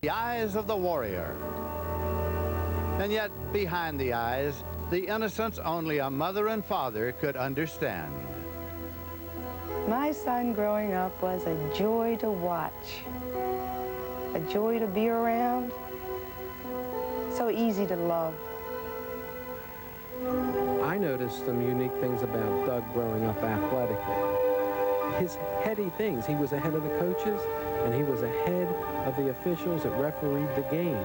The eyes of the warrior. And yet, behind the eyes, the innocence only a mother and father could understand. My son growing up was a joy to watch, a joy to be around, so easy to love. I noticed some unique things about Doug growing up athletically. His heady things. He was ahead of the coaches, and he was ahead of the officials that refereed the game.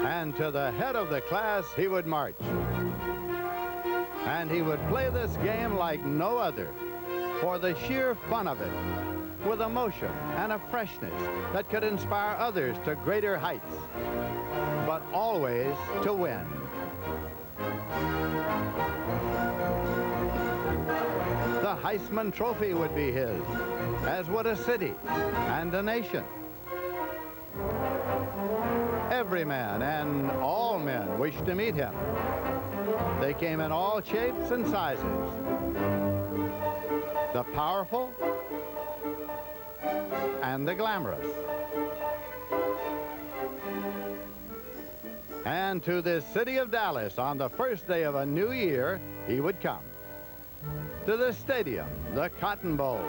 And to the head of the class he would march. And he would play this game like no other, for the sheer fun of it, with emotion and a freshness that could inspire others to greater heights, but always to win. The Heisman Trophy would be his, as would a city and a nation. Every man and all men wished to meet him. They came in all shapes and sizes. The powerful and the glamorous. And to this city of Dallas on the first day of a new year, he would come. To this stadium, the Cotton Bowl.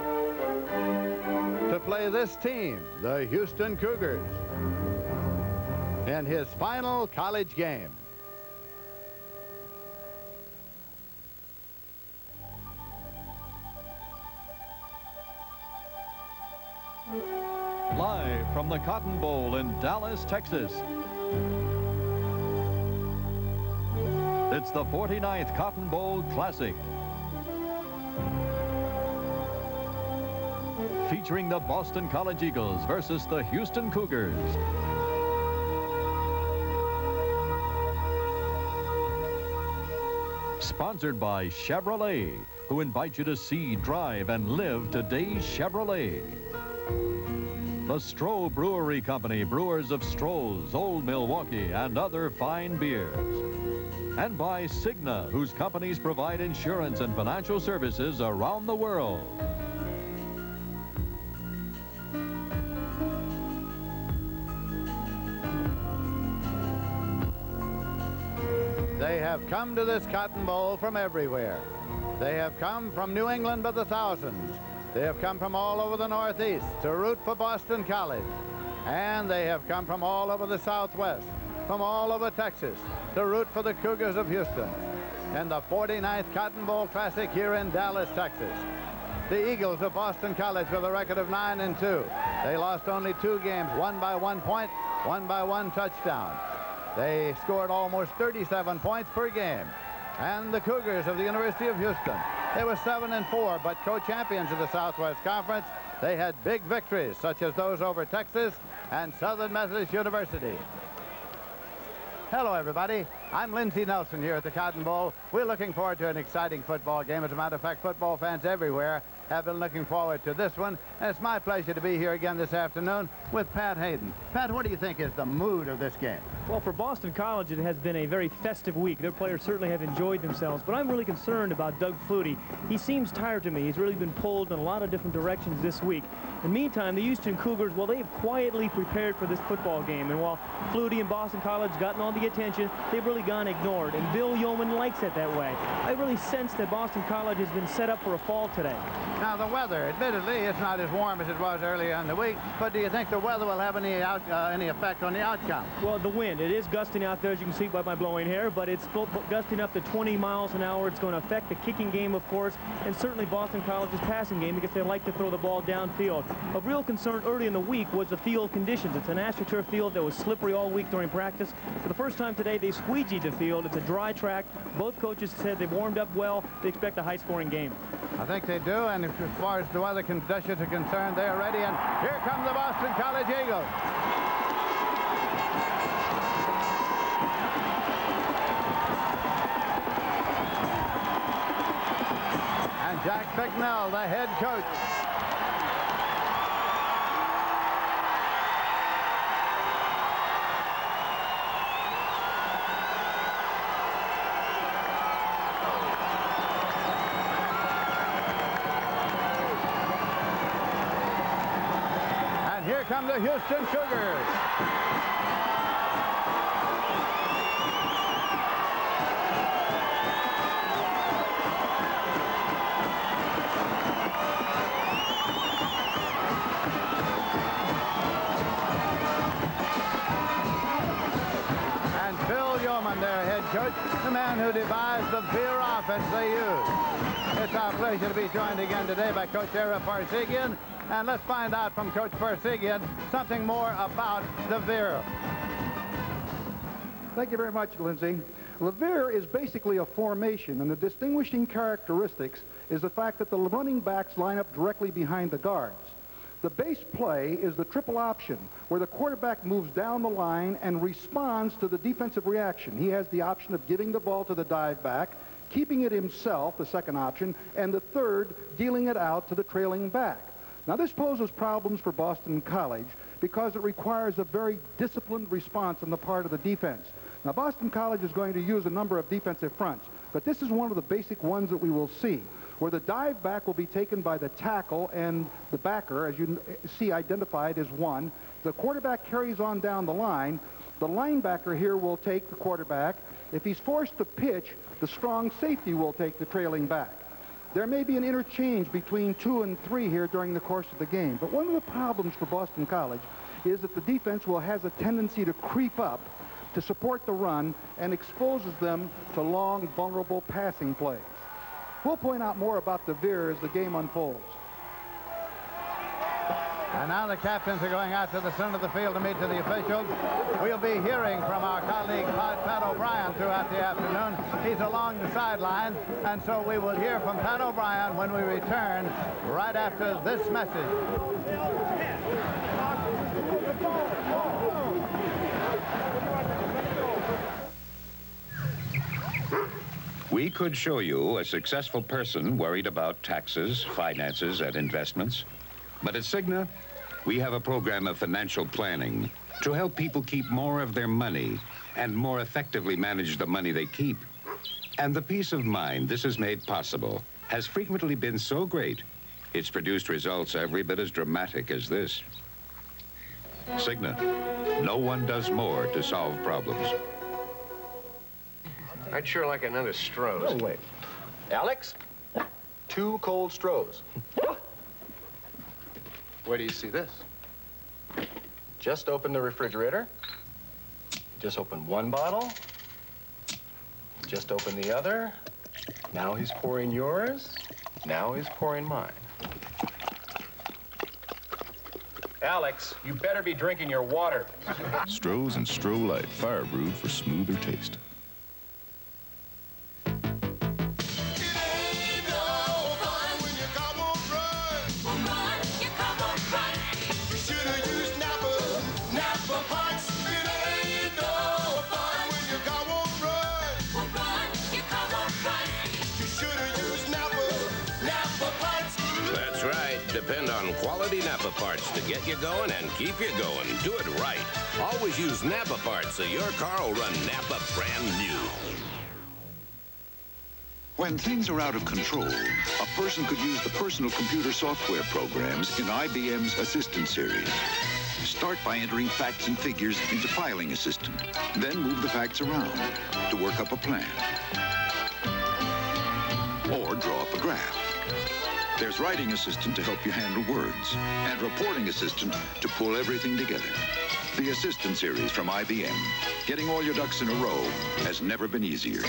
To play this team, the Houston Cougars, in his final college game. Live from the Cotton Bowl in Dallas, Texas. It's the 49th Cotton Bowl Classic. Featuring the Boston College Eagles versus the Houston Cougars. Sponsored by Chevrolet, who invite you to see, drive, and live today's Chevrolet. The Stroh Brewery Company, brewers of Stroh's, Old Milwaukee, and other fine beers. And by Cigna, whose companies provide insurance and financial services around the world. They have come to this Cotton Bowl from everywhere. They have come from New England by the thousands. They have come from all over the Northeast to root for Boston College. And they have come from all over the Southwest, from all over Texas, to root for the Cougars of Houston in the 49th Cotton Bowl Classic here in Dallas, Texas. The Eagles of Boston College with a record of 9-2. They lost only 2 games, one by 1 point, one by 1 touchdown. They scored almost 37 points per game. And the Cougars of the University of Houston, they were 7-4, but co-champions of the Southwest Conference. They had big victories, such as those over Texas and Southern Methodist University. Hello, everybody. I'm Lindsey Nelson here at the Cotton Bowl. We're looking forward to an exciting football game. As a matter of fact, football fans everywhere have been looking forward to this one. And it's my pleasure to be here again this afternoon with Pat Hayden. Pat, what do you think is the mood of this game? Well, for Boston College, it has been a very festive week. Their players certainly have enjoyed themselves, but I'm really concerned about Doug Flutie. He seems tired to me. He's really been pulled in a lot of different directions this week. In the meantime, the Houston Cougars, well, they've quietly prepared for this football game, and while Flutie and Boston College gotten all the attention, they've really gone ignored, and Bill Yeoman likes it that way. I really sense that Boston College has been set up for a fall today. Now, the weather, admittedly, it's not as warm as it was earlier in the week, but do you think the weather will have any effect on the outcome? Well, the wind, it is gusting out there, as you can see by my blowing hair, but it's gusting up to 20 miles an hour. It's going to affect the kicking game, of course, and certainly Boston College's passing game because they like to throw the ball downfield. Of real concern early in the week was the field conditions. It's an AstroTurf field that was slippery all week during practice. For the first time today, they squeegeed the field. It's a dry track. Both coaches said they've warmed up well. They expect a high-scoring game. I think they do, and as far as the weather conditions are concerned, they're ready, and here come the Boston College Eagles. And Jack Bicknell, the head coach. here come the Houston Cougars. Their head coach, the man who devised the Veer offense they use. It's our pleasure to be joined again today by Coach Ara Parsegian, and let's find out from Coach Parsegian something more about the Veer. Thank you very much, Lindsay. The Veer is basically a formation, and the distinguishing characteristics is the fact that the running backs line up directly behind the guards. The base play is the triple option, where the quarterback moves down the line and responds to the defensive reaction. He has the option of giving the ball to the dive back, keeping it himself, the second option, and the third, dealing it out to the trailing back. Now, this poses problems for Boston College because it requires a very disciplined response on the part of the defense. Now, Boston College is going to use a number of defensive fronts, but this is one of the basic ones that we will see, where the dive back will be taken by the tackle and the backer, as you see identified as one. The quarterback carries on down the line. The linebacker here will take the quarterback. If he's forced to pitch, the strong safety will take the trailing back. There may be an interchange between 2 and 3 here during the course of the game, but one of the problems for Boston College is that the defense has a tendency to creep up to support the run and exposes them to long, vulnerable passing plays. We'll point out more about the Veer as the game unfolds. And now the captains are going out to the center of the field to meet to the officials. We'll be hearing from our colleague Pat O'Brien throughout the afternoon. He's along the sideline, and so we will hear from Pat O'Brien when we return right after this message. We could show you a successful person worried about taxes, finances, and investments. But at Cigna, we have a program of financial planning to help people keep more of their money and more effectively manage the money they keep. And the peace of mind this has made possible has frequently been so great, it's produced results every bit as dramatic as this. Cigna, no one does more to solve problems. I'd sure like another Stroh's. Oh, wait. Alex, 2 cold Stroh's. Where do you see this? Just open the refrigerator. Just open one bottle. Just open the other. Now he's pouring yours. Now he's pouring mine. Alex, you better be drinking your water. Stroh's and Stroh Light, fire brewed for smoother taste. Depend on quality Napa parts to get you going and keep you going. Do it right. Always use Napa parts so your car will run Napa brand new. When things are out of control, a person could use the personal computer software programs in IBM's Assistant series. Start by entering facts and figures into Filing Assistant. Then move the facts around to work up a plan. Or draw up a graph. There's Writing Assistant to help you handle words, and Reporting Assistant to pull everything together. The Assistant series from IBM. Getting all your ducks in a row has never been easier.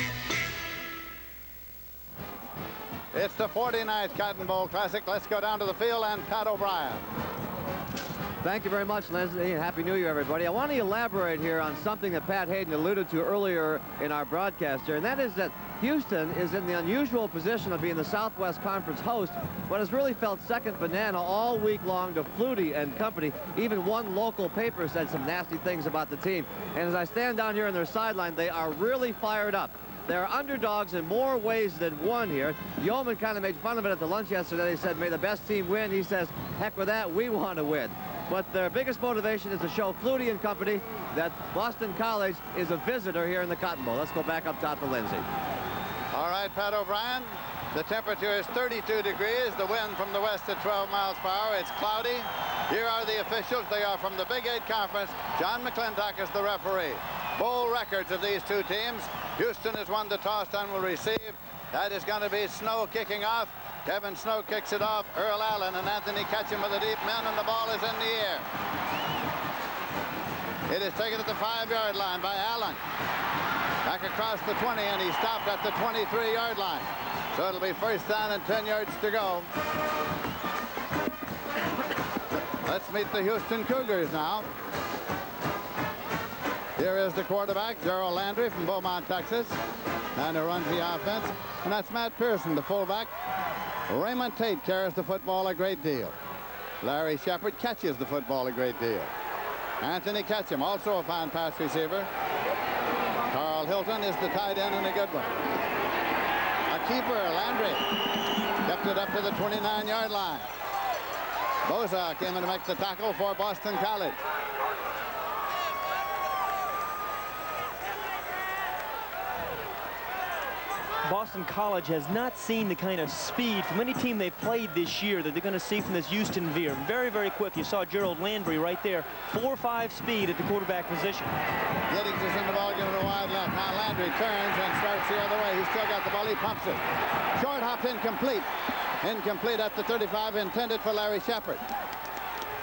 It's the 49th Cotton Bowl Classic. Let's go down to the field and Pat O'Brien. Thank you very much, Leslie, and Happy New Year, everybody. I want to elaborate here on something that Pat Hayden alluded to earlier in our broadcast here, and that is that Houston is in the unusual position of being the Southwest Conference host, but has really felt second banana all week long to Flutie and company. Even one local paper said some nasty things about the team. And as I stand down here on their sideline, they are really fired up. They're underdogs in more ways than one here. Yeoman kind of made fun of it at the lunch yesterday. He said, may the best team win. He says, heck with that, we want to win. But their biggest motivation is to show Flutie and company that Boston College is a visitor here in the Cotton Bowl. Let's go back up top to Lindsay. All right, Pat O'Brien. The temperature is 32 degrees. The wind from the west at 12 miles per hour. It's cloudy. Here are the officials. They are from the Big 8 Conference. John McClintock is the referee. Bowl records of these two teams. Houston has won the toss and will receive. That is going to be Snow kicking off. Kevin Snow kicks it off. Earl Allen and Anthony Ketchum with a deep men, and the ball is in the air. It is taken at the 5-yard line by Allen. Back across the 20, and he stopped at the 23-yard line. So it'll be first down and 10 yards to go. Let's meet the Houston Cougars now. Here is the quarterback, Gerald Landry from Beaumont, Texas, and who runs the offense. And that's Matt Pearson, the fullback. Raymond Tate carries the football a great deal. Larry Shepard catches the football a great deal. Anthony Ketchum, also a fine pass receiver. Carl Hilton is the tight end and a good one. A keeper, Landry, kept it up to the 29-yard line. Boza came in to make the tackle for Boston College. Boston College has not seen the kind of speed from any team they've played this year that they're going to see from this Houston Veer. Very, very quick. You saw Gerald Landry right there. 4.5 speed at the quarterback position. Giddings is in the ball, giving a wide left. Now Landry turns and starts the other way. He's still got the ball. He pumps it. Short hop incomplete. Incomplete at the 35, intended for Larry Shepard.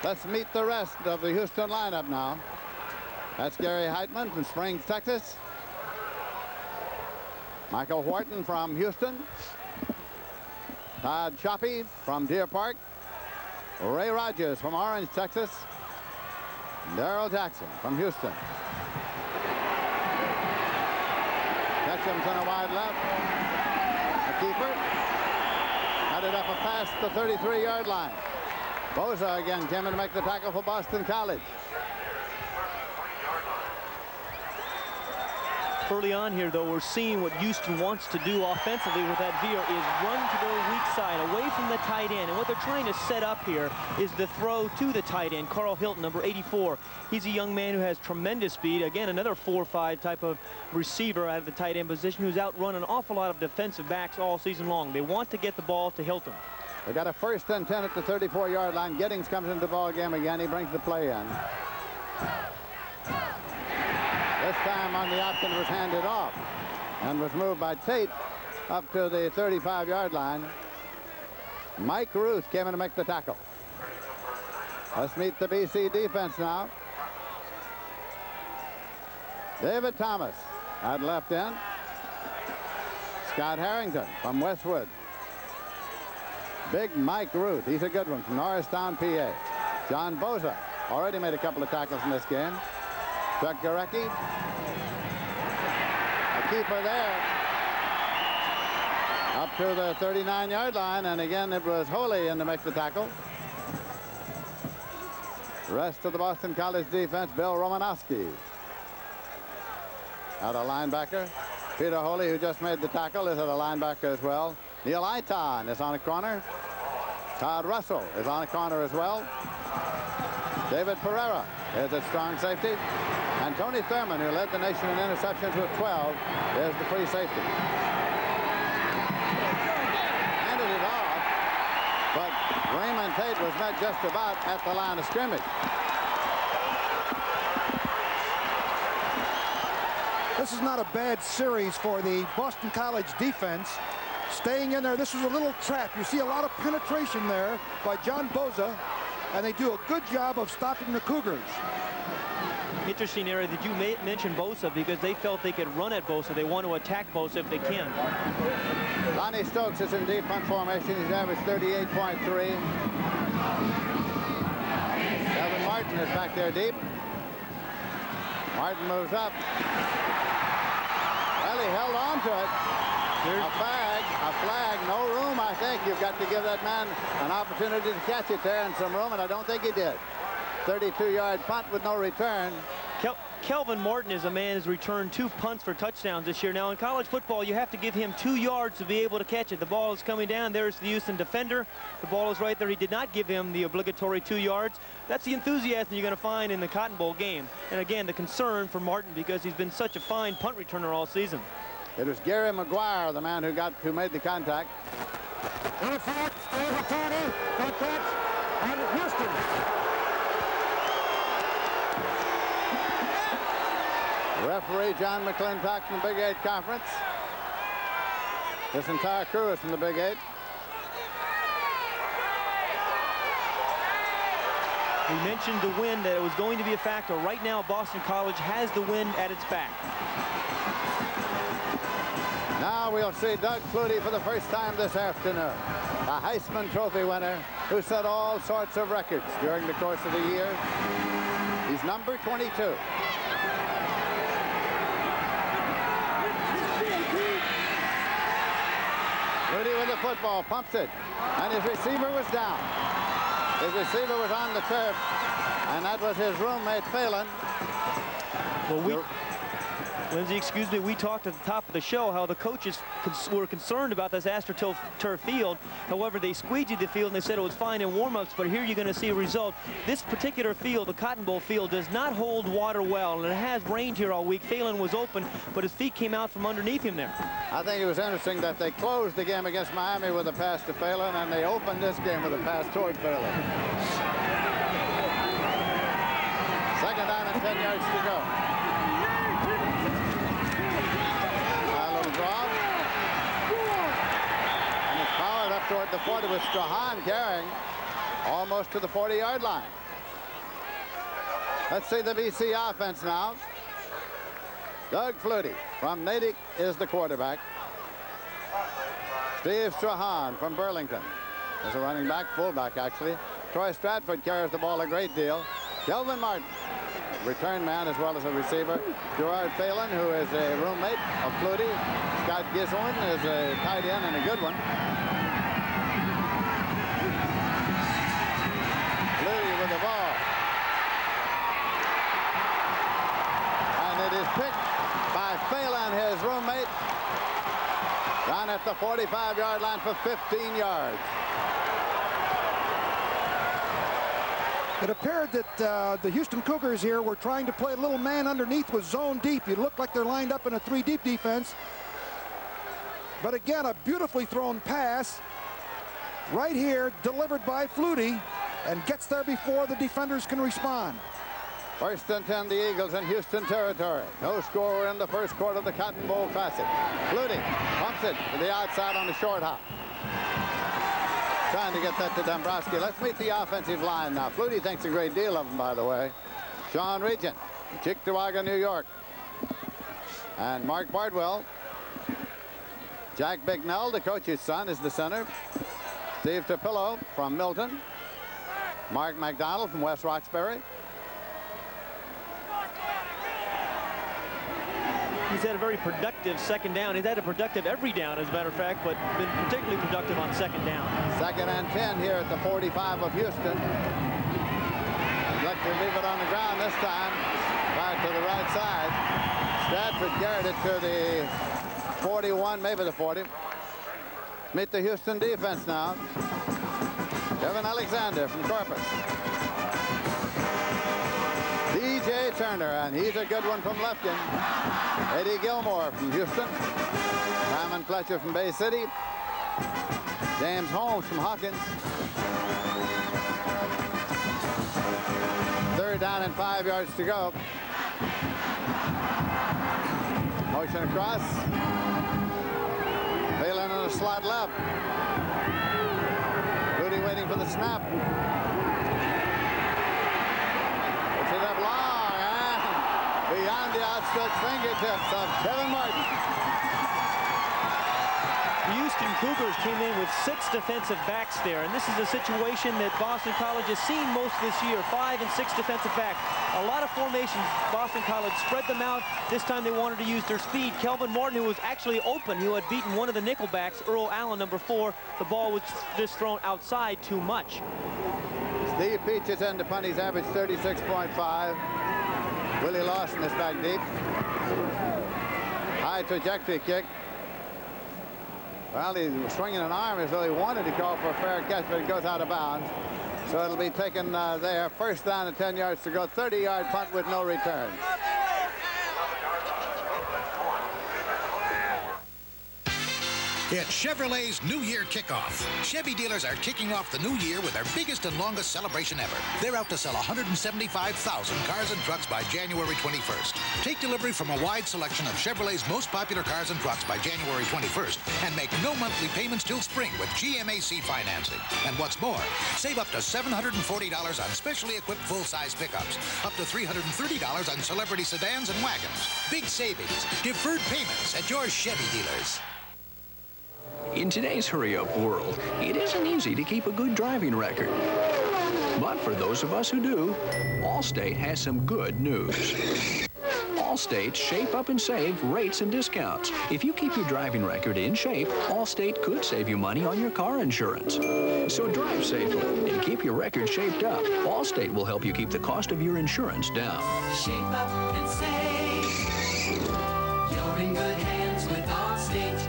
Let's meet the rest of the Houston lineup now. That's Gary Heitman from Springs, Texas. Michael Wharton from Houston. Todd Choppy from Deer Park. Ray Rogers from Orange, Texas. Darrell Jackson from Houston. Ketchum's in a wide left. A keeper. Headed up a past the 33-yard line. Boza again came in to make the tackle for Boston College. Early on here, though, we're seeing what Houston wants to do offensively with that veer is run to their weak side, away from the tight end. And what they're trying to set up here is the throw to the tight end, Carl Hilton, number 84. He's a young man who has tremendous speed. Again, another 4-5 type of receiver out of the tight end position who's outrun an awful lot of defensive backs all season long. They want to get the ball to Hilton. They got a 1st and 10 at the 34-yard line. Giddings comes into the ball game again. He brings the play in. This time on the option was handed off and was moved by Tate up to the 35-yard line. Mike Ruth came in to make the tackle. Let's meet the BC defense now. David Thomas at left end. Scott Harrington from Westwood. Big Mike Ruth, he's a good one from Norristown, PA. John Boza already made a couple of tackles in this game. Chuck Gorecki, a keeper there, up to the 39-yard line, and again it was Holy in to make the tackle. The rest of the Boston College defense, Bill Romanowski at a linebacker. Peter Holy, who just made the tackle, is at a linebacker as well. Neil Iton is on a corner. Todd Russell is on a corner as well. David Pereira is at strong safety. And Tony Thurman, who led the nation in interceptions with 12, is the free safety. Handed it off, but Raymond Tate was met just about at the line of scrimmage. This is not a bad series for the Boston College defense. Staying in there, this was a little trap. You see a lot of penetration there by John Boza, and they do a good job of stopping the Cougars. Interesting area that you mentioned Bosa, because they felt they could run at Bosa. They want to attack Bosa if they can. Lonnie Stokes is in deep punt formation. He's averaged 38.3. Kevin Martin is back there deep. Martin moves up. Well, he held on to it. A flag, no room, I think. You've got to give that man an opportunity to catch it there and some room, and I don't think he did. 32-yard punt with no return. Kelvin Martin is a man who's returned 2 punts for touchdowns this year. Now, in college football, you have to give him 2 yards to be able to catch it. The ball is coming down. There's the Houston defender. The ball is right there. He did not give him the obligatory 2 yards. That's the enthusiasm you're going to find in the Cotton Bowl game. And again, the concern for Martin, because he's been such a fine punt returner all season. It was Gary McGuire, the man who made the contact. In effect, over 30, good catch, and Houston Referee John McClintock from the Big 8 Conference. This entire crew is from the Big 8. We mentioned the wind, that it was going to be a factor. Right now, Boston College has the wind at its back. Now we'll see Doug Flutie for the first time this afternoon. A Heisman Trophy winner who set all sorts of records during the course of the year. He's number 22. Flutie with the football, pumps it, and his receiver was down. His receiver was on the turf, and that was his roommate, Phelan. Well, Lindsay, excuse me, we talked at the top of the show how the coaches were concerned about this AstroTurf field. However, they squeegeed the field and they said it was fine in warm-ups, but here you're going to see a result. This particular field, the Cotton Bowl field, does not hold water well, and it has rained here all week. Phelan was open, but his feet came out from underneath him there. I think it was interesting that they closed the game against Miami with a pass to Phelan, and they opened this game with a pass toward Phelan. Second down and 10 yards to go. And it's powered up toward the 40 with Strahan carrying almost to the 40-yard line. Let's see the BC offense now. Doug Flutie from Natick is the quarterback. Steve Strahan from Burlington is a running back, fullback actually. Troy Stratford carries the ball a great deal. Kelvin Martin, return man as well as a receiver. Gerard Phelan, who is a roommate of Flutie. Scott Gislin is a tight end and a good one. Flutie with the ball. And it is picked by Phelan, his roommate, down at the 45-yard line for 15 yards. It appeared that the Houston Cougars here were trying to play a little man underneath with zone deep. It looked like they're lined up in a 3-deep defense. But again, a beautifully thrown pass right here, delivered by Flutie, and gets there before the defenders can respond. First and 10, the Eagles in Houston territory. No score in the first quarter of the Cotton Bowl Classic. Flutie pumps it to the outside on the short hop. Trying to get that to Dombrowski. Let's meet the offensive line now. Flutie thinks a great deal of them, by the way. Sean Regent, Cheektowaga, New York. And Mark Bardwell. Jack Bignell, the coach's son, is the center. Steve Topillo from Milton. Mark McDonald from West Roxbury. He's had a very productive second down. He's had a productive every down, as a matter of fact, but been particularly productive on second down. Second and 10 here at the 45 of Houston. Elected to leave it on the ground this time. Back to the right side. Stratford carried it to the 41, maybe the 40. Meet the Houston defense now. Kevin Alexander from Corpus. DJ Turner, and he's a good one from Lufkin. Eddie Gilmore from Houston. Simon Fletcher from Bay City. James Holmes from Hawkins. Third down and 5 yards to go. Motion across. Phelan in the slot left. Flutie waiting for the snap. Puts it up long and beyond the outstretched fingertips of Kevin Martin. The Houston Cougars came in with 6 defensive backs there, and this is a situation that Boston College has seen most this year, 5 and 6 defensive backs. A lot of formations, Boston College spread them out. This time they wanted to use their speed. Kelvin Martin, who was actually open, who had beaten one of the nickel backs, Earl Allen, number 4. The ball was just thrown outside too much. Steve Peaches into punt. He's averaged 36.5. Willie Lawson is back deep. High trajectory kick. Well, he's swinging an arm as though he wanted to call for a fair catch, but it goes out of bounds. So it'll be taken there. First down and 10 yards to go. 30-yard punt with no return. It's Chevrolet's New Year kickoff. Chevy dealers are kicking off the new year with their biggest and longest celebration ever. They're out to sell 175,000 cars and trucks by January 21st. Take delivery from a wide selection of Chevrolet's most popular cars and trucks by January 21st and make no monthly payments till spring with GMAC financing. And what's more, save up to $740 on specially equipped full-size pickups, up to $330 on celebrity sedans and wagons. Big savings, deferred payments at your Chevy dealers. In today's hurry-up world, it isn't easy to keep a good driving record. But for those of us who do, Allstate has some good news. Allstate's Shape Up and Save rates and discounts. If you keep your driving record in shape, Allstate could save you money on your car insurance. So drive safely and keep your record shaped up. Allstate will help you keep the cost of your insurance down. Shape up and save. You're in good hands with Allstate.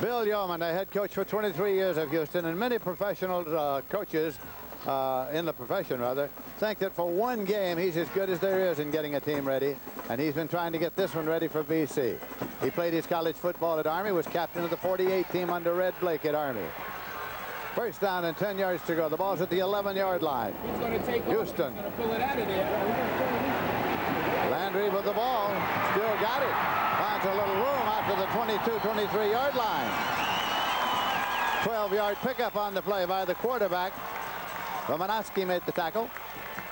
Bill Yeoman, the head coach for 23 years of Houston, and many professional coaches in the profession, rather, think that for one game he's as good as there is in getting a team ready, and he's been trying to get this one ready for BC. He played his college football at Army, was captain of the 48 team under Red Blake at Army. First down and 10 yards to go. The ball's at the 11-yard line. He's going to take Houston. He's going to pull it out of there. Landry with the ball. Still got it. Finds a little room out to the 22, 23-yard line. 12-yard pickup on the play by the quarterback. Romanowski made the tackle.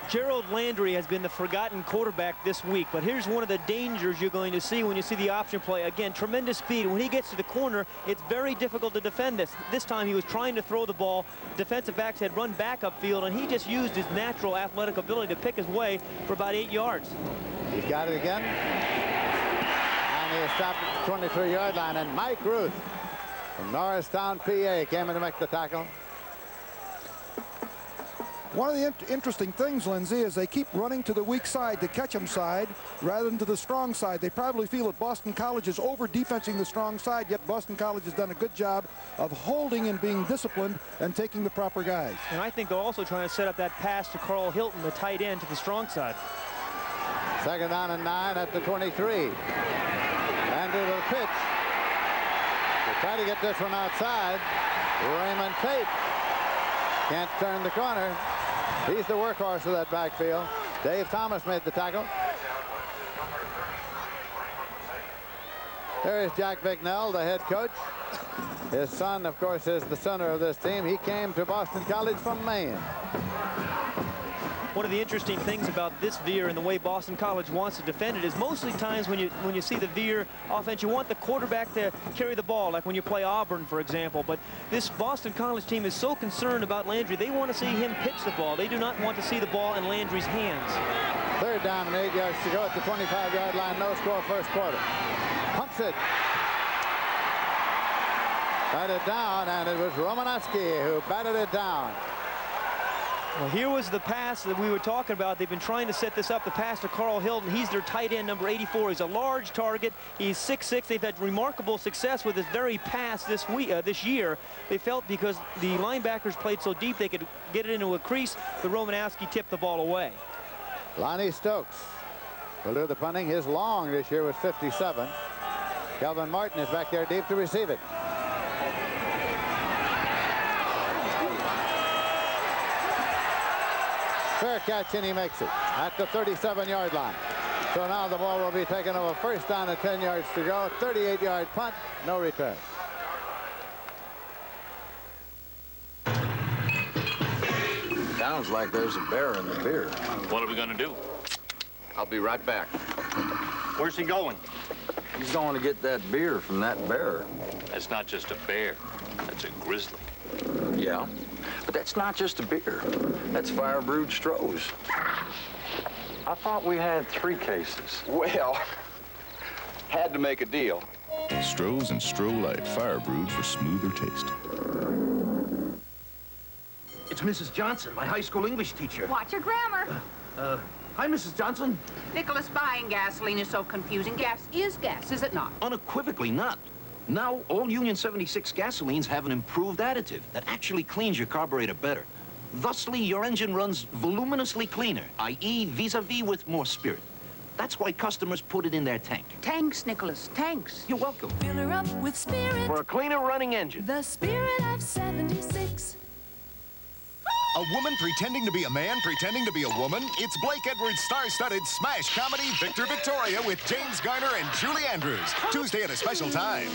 Gerald Landry has been the forgotten quarterback this week, but here's one of the dangers you're going to see when you see the option play. Again, tremendous speed. When he gets to the corner, it's very difficult to defend this. This time he was trying to throw the ball. Defensive backs had run back upfield, and he just used his natural athletic ability to pick his way for about 8 yards. He's got it again. And he stopped at the 23-yard line, and Mike Ruth from Norristown, PA, came in to make the tackle. One of the interesting things, Lindsay, is they keep running to the weak side, the catch-em side, rather than to the strong side. They probably feel that Boston College is over-defensing the strong side, yet Boston College has done a good job of holding and being disciplined and taking the proper guys. And I think they're also trying to set up that pass to Carl Hilton, the tight end, to the strong side. Second down and 9 at the 23. Landry with a pitch. They try to get this one outside. Raymond Tate can't turn the corner. He's the workhorse of that backfield. Dave Thomas made the tackle. There is Jack Bicknell, the head coach. His son, of course, is the center of this team. He came to Boston College from Maine. One of the interesting things about this veer and the way Boston College wants to defend it is mostly times when you see the veer offense, you want the quarterback to carry the ball, like when you play Auburn, for example. But this Boston College team is so concerned about Landry, they want to see him pitch the ball. They do not want to see the ball in Landry's hands. Third down and 8 yards to go at the 25-yard line. No score first quarter. Pumps it. Batted down, and it was Romanowski who batted it down. Well, here was the pass that we were talking about. They've been trying to set this up, the pass to Carl Hilton. He's their tight end, number 84. He's a large target. He's 6'6". They've had remarkable success with this very pass this year. They felt because the linebackers played so deep they could get it into a crease, the Romanowski tipped the ball away. Lonnie Stokes will do the punting. His long this year was 57. Kelvin Martin is back there deep to receive it. Fair catch, and he makes it at the 37-yard line. So now the ball will be taken over first down and 10 yards to go. 38-yard punt, no return. Sounds like there's a bear in the beer. What are we gonna do? I'll be right back. Where's he going? He's going to get that beer from that bear. That's not just a bear. That's a grizzly. Yeah, but that's not just a beer. That's fire-brewed Stroh's. I thought we had 3 cases. Well, had to make a deal. Stroh's and Stroh Light, fire-brewed for smoother taste. It's Mrs. Johnson, my high school English teacher. Watch your grammar. Hi, Mrs. Johnson. Nicholas, buying gasoline is so confusing. Gas is gas, is it not? Unequivocally not. Now, all Union 76 gasolines have an improved additive that actually cleans your carburetor better. Thusly, your engine runs voluminously cleaner, i.e. vis-a-vis with more spirit. That's why customers put it in their tank. Tanks, Nicholas, tanks. You're welcome. Fill her up with spirit. For a cleaner running engine. The spirit of 76. A woman pretending to be a man, pretending to be a woman? It's Blake Edwards' star-studded smash comedy Victor Victoria with James Garner and Julie Andrews. Tuesday at a special time.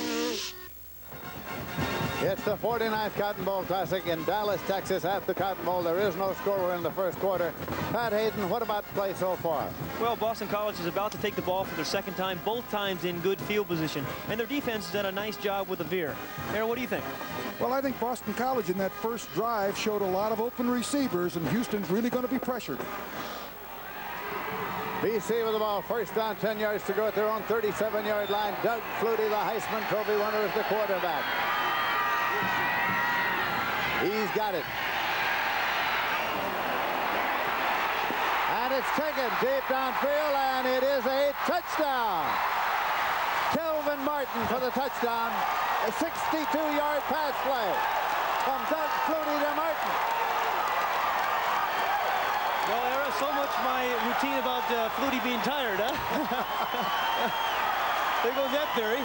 It's the 49th Cotton Bowl Classic in Dallas, Texas. At the Cotton Bowl, there is no scorer in the first quarter. Pat Hayden, what about play so far? Well, Boston College is about to take the ball for their second time, both times in good field position. And their defense has done a nice job with the veer. Aaron, what do you think? Well, I think Boston College in that first drive showed a lot of open receivers, and Houston's really going to be pressured. BC with the ball, first down, 10 yards to go at their own 37-yard line. Doug Flutie, the Heisman Trophy winner, is the quarterback. He's got it. And it's taken deep downfield, and it is a touchdown. Kelvin Martin for the touchdown. A 62-yard pass play from Doug Flutie to Martin. Well, Era, so much my routine about Flutie being tired, huh? There goes that theory.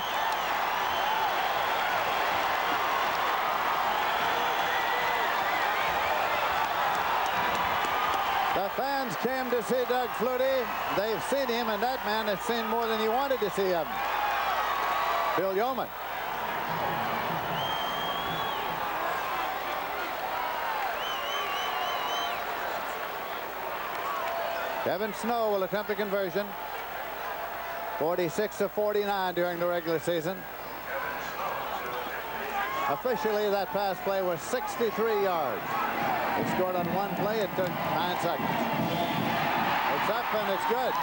The fans came to see Doug Flutie. They've seen him, and that man has seen more than he wanted to see of him. Bill Yeoman. Kevin Snow will attempt a conversion. 46 of 49 during the regular season. Officially, that pass play was 63 yards. It scored on one play. It took 9 seconds. It's up and it's good.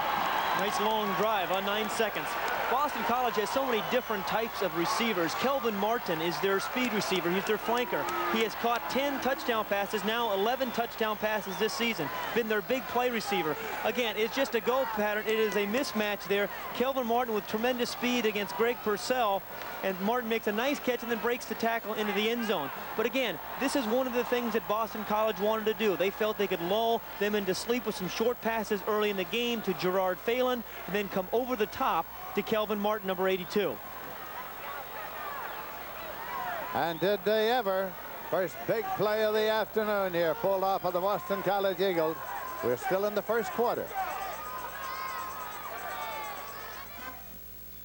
Nice long drive on 9 seconds. Boston College has so many different types of receivers. Kelvin Martin is their speed receiver. He's their flanker. He has caught 10 touchdown passes, now 11 touchdown passes this season. Been their big play receiver. Again, it's just a go pattern. It is a mismatch there. Kelvin Martin with tremendous speed against Greg Purcell, and Martin makes a nice catch and then breaks the tackle into the end zone. But again, this is one of the things that Boston College wanted to do. They felt they could lull them into sleep with some short passes early in the game to Gerard Phelan, and then come over the top to Kelvin Martin, number 82. And did they ever? First big play of the afternoon here, pulled off of the Boston College Eagles. We're still in the first quarter.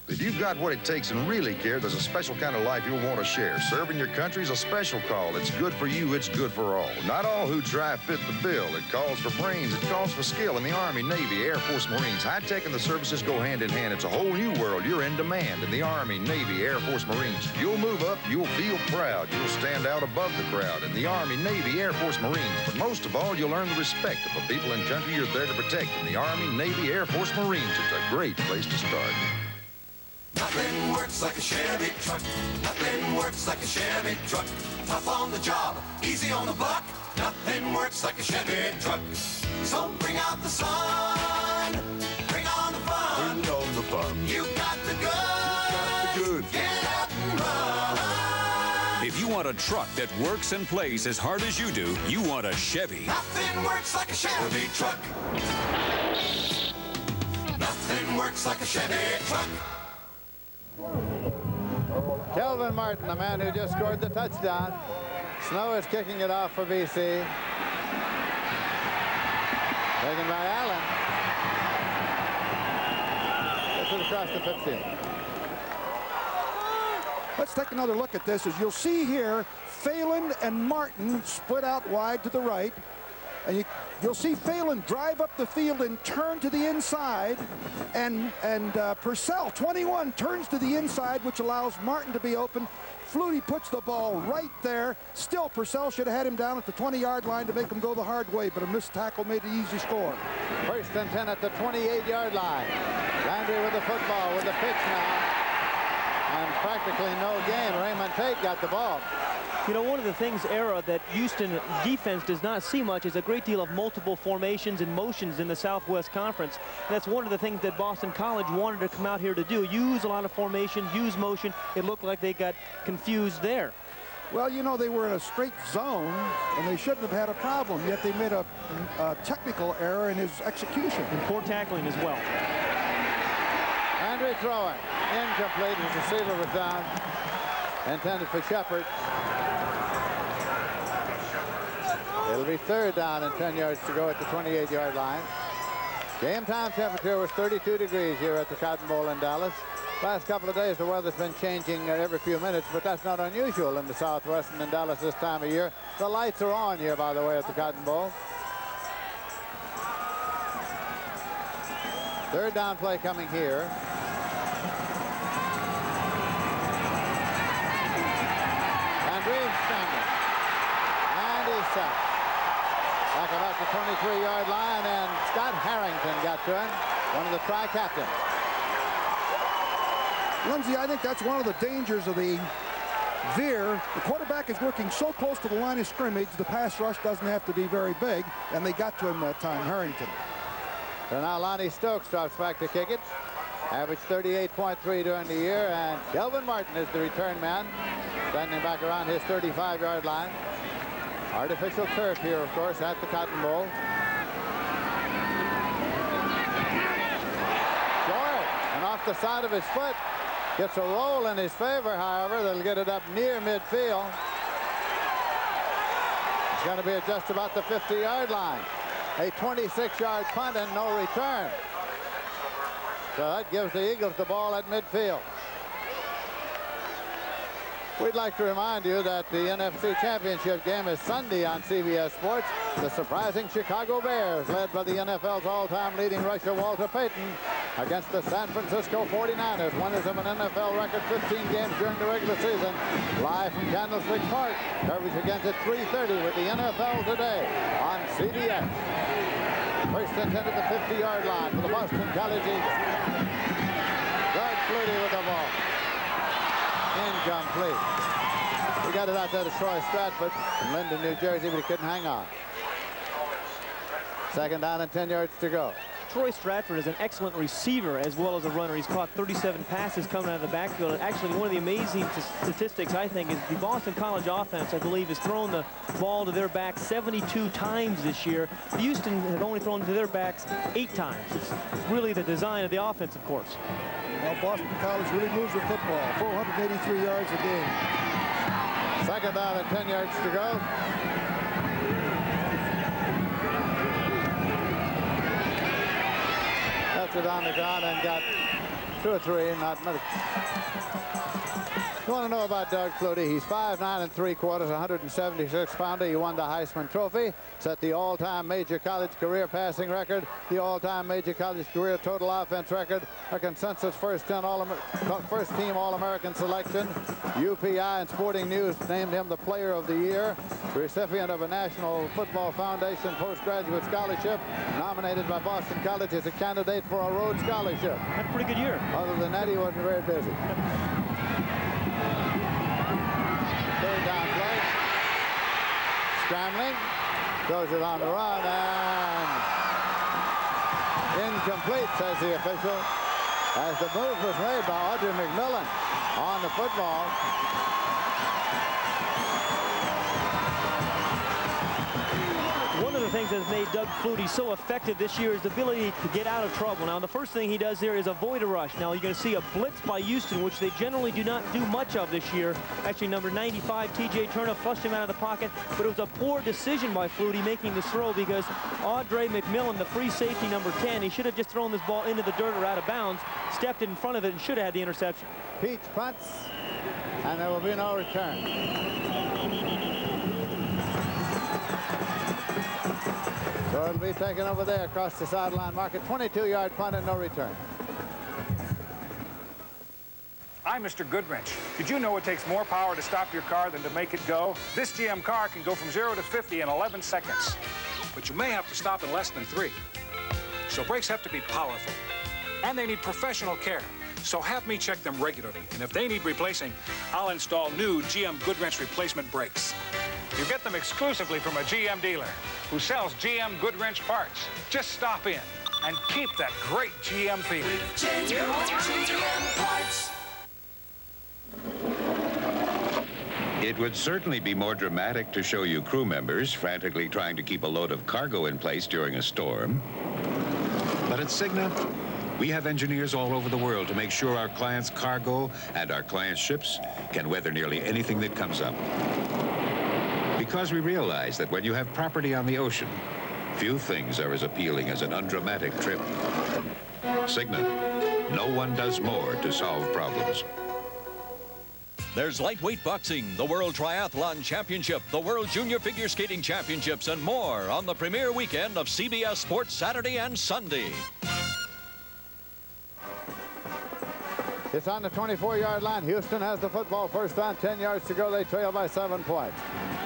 If you've got what it takes and really care, there's a special kind of life you'll want to share. Serving your country is a special call. It's good for you. It's good for all. Not all who try fit the bill. It calls for brains. It calls for skill in the Army, Navy, Air Force, Marines. High-tech and the services go hand in hand. It's a whole new world. You're in demand in the Army, Navy, Air Force, Marines. You'll move up. You'll feel proud. You'll stand out above the crowd in the Army, Navy, Air Force, Marines. But most of all, you'll earn the respect of the people and country you're there to protect in the Army, Navy, Air Force, Marines. It's a great place to start. Nothing works like a Chevy truck. Nothing works like a Chevy truck. Tough on the job, easy on the buck. Nothing works like a Chevy truck. So bring out the sun, bring on the fun. Bring on the fun. You got the goods. Get out and run. If you want a truck that works and plays as hard as you do, you want a Chevy. Nothing works like a Chevy truck. Nothing works like a Chevy truck. Kelvin Martin, the man who just scored the touchdown. Snow is kicking it off for BC. Taken by Allen. This is across the 15. Let's take another look at this. As you'll see here, Phelan and Martin split out wide to the right. And you'll see Phelan drive up the field and turn to the inside. And Purcell, 21, turns to the inside, which allows Martin to be open. Flutie puts the ball right there. Still, Purcell should have had him down at the 20-yard line to make him go the hard way, but a missed tackle made an easy score. First and 10 at the 28-yard line. Landry with the football with the pitch now. And practically no gain. Raymond Tate got the ball. You know, one of the things, Era, that Houston defense does not see much is a great deal of multiple formations and motions in the Southwest Conference. And that's one of the things that Boston College wanted to come out here to do. Use a lot of formation, use motion. It looked like they got confused there. Well, you know, they were in a straight zone, and they shouldn't have had a problem, yet they made a technical error in his execution. And poor tackling as well. Landry throwing. Incomplete. His receiver was down. Intended for Shepard. It'll be 3rd down and 10 yards to go at the 28-yard line. Game time temperature was 32 degrees here at the Cotton Bowl in Dallas. Last couple of days, the weather's been changing every few minutes, but that's not unusual in the Southwest and in Dallas this time of year. The lights are on here, by the way, at the Cotton Bowl. 3rd down play coming here. Landry standing. And he's sacked. Back about the 23-yard line, and Scott Harrington got to him, one of the tri-captains. Lindsay, I think that's one of the dangers of the veer. The quarterback is working so close to the line of scrimmage, the pass rush doesn't have to be very big, and they got to him that time, Harrington. So now Lonnie Stokes drops back to kick it. Averaged 38.3 during the year, and Kelvin Martin is the return man, standing back around his 35-yard line. Artificial turf here, of course, at the Cotton Bowl. Short, and off the side of his foot. Gets a roll in his favor, however. They'll get it up near midfield. It's going to be at just about the 50-yard line. A 26-yard punt and no return. So that gives the Eagles the ball at midfield. We'd like to remind you that the NFC Championship game is Sunday on CBS Sports. The surprising Chicago Bears, led by the NFL's all-time leading rusher Walter Payton, against the San Francisco 49ers, winners of an NFL record 15 games during the regular season. Live from Candlestick Park. Coverage against at 3:30 with the NFL Today on CBS. First and 10 at the 50-yard line for the Boston College Eagles. Doug Flutie with the ball. Incomplete. He got it out there to Troy Stratford from Linden, New Jersey, but he couldn't hang on. 2nd down and 10 yards to go. Troy Stratford is an excellent receiver as well as a runner. He's caught 37 passes coming out of the backfield. And actually, one of the amazing statistics, I think, is the Boston College offense, I believe, has thrown the ball to their backs 72 times this year. Houston have only thrown to their backs 8 times. It's really the design of the offense, of course. Well, Boston College really moves with football. 483 yards a game. 2nd down and 10 yards to go. Left it on the ground and got 2 or 3, not much. You want to know about Doug Flutie? He's 5'9 3/4", 176-pounder. He won the Heisman Trophy, set the all-time major college career passing record, the all-time major college career total offense record, a consensus first-team All-American selection. UPI and Sporting News named him the Player of the Year, recipient of a National Football Foundation postgraduate scholarship, nominated by Boston College as a candidate for a Rhodes Scholarship. Had a pretty good year. Other than that, he wasn't very busy. 3rd down play. Scrambling. Throws it on the run and incomplete, says the official, as the move was made by Audrey McMillan on the football. One of the things that has made Doug Flutie so effective this year is the ability to get out of trouble. Now, the first thing he does there is avoid a rush. Now, you're going to see a blitz by Houston, which they generally do not do much of this year. Actually, number 95, T.J. Turner, flushed him out of the pocket, but it was a poor decision by Flutie making this throw because Audrey McMillan, the free safety, number 10, he should have just thrown this ball into the dirt or out of bounds, stepped in front of it, and should have had the interception. Peach punts, and there will be no return. So it'll be taken over there across the sideline marker. 22-yard punt and no return. I'm Mr. Goodwrench. Did you know it takes more power to stop your car than to make it go? This GM car can go from 0 to 50 in 11 seconds. But you may have to stop in less than 3. So brakes have to be powerful. And they need professional care. So have me check them regularly. And if they need replacing, I'll install new GM Goodwrench replacement brakes. You get them exclusively from a GM dealer who sells GM Goodwrench parts. Just stop in and keep that great GM feeling. GM parts. It would certainly be more dramatic to show you crew members frantically trying to keep a load of cargo in place during a storm. But at Cigna, We have engineers all over the world to make sure our clients' cargo and our clients' ships can weather nearly anything that comes up. Because we realize that when you have property on the ocean, few things are as appealing as an undramatic trip. Cigna, no one does more to solve problems. There's lightweight boxing, the World Triathlon Championship, the World Junior Figure Skating Championships, and more on the premier weekend of CBS Sports Saturday and Sunday. It's on the 24-yard line. Houston has the football first down, 10 yards to go. They trail by 7 points.